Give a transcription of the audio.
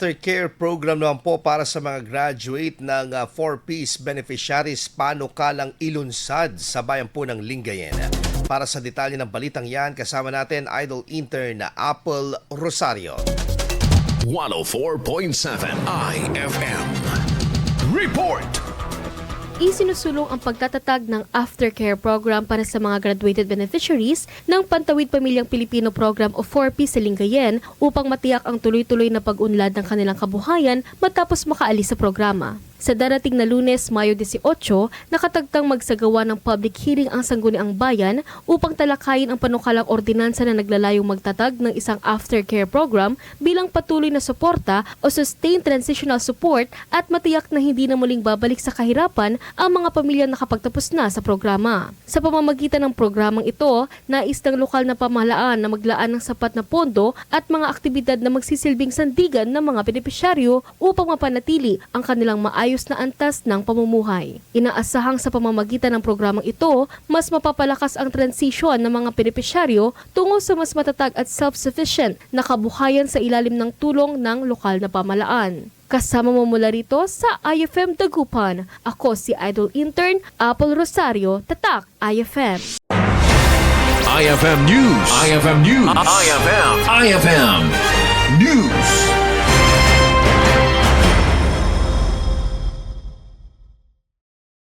aftercare program naman po para sa mga graduate ng 4Ps beneficiaries panukalang ilunsad sa bayan po ng Lingayen. Para sa detalye ng balitang yan, kasama natin Idol Intern na Apple Rosario. 104.7 IFM Report. Isinusulong ang pagtatatag ng aftercare program para sa mga graduated beneficiaries ng Pantawid Pamilyang Pilipino Program o 4P sa Lingayen upang matiyak ang tuloy-tuloy na pag-unlad ng kanilang kabuhayan matapos makaalis sa programa. Sa darating na Lunes, Mayo 18, nakatagtang magsagawa ng public hearing ang Sangguniang Bayan upang talakayin ang panukalang ordinansa na naglalayong magtatag ng isang aftercare program bilang patuloy na suporta o sustained transitional support at matiyak na hindi na muling babalik sa kahirapan ang mga pamilya nakapagtapos na sa programa. Sa pamamagitan ng programang ito, nais ng lokal na pamahalaan na maglaan ng sapat na pondo at mga aktibidad na magsisilbing sandigan ng mga benepisyaryo upang mapanatili ang kanilang maayos na antas ng pamumuhay. Inaasahang sa pamamagitan ng programang ito, mas mapapalakas ang transisyon ng mga benepisyaryo tungo sa mas matatag at self-sufficient na kabuhayan sa ilalim ng tulong ng lokal na pamahalaan. Kasama mo mula rito sa IFM Dagupan. Ako si Idol Intern Apple Rosario, Tatak IFM. IFM News. IFM News. IFM News.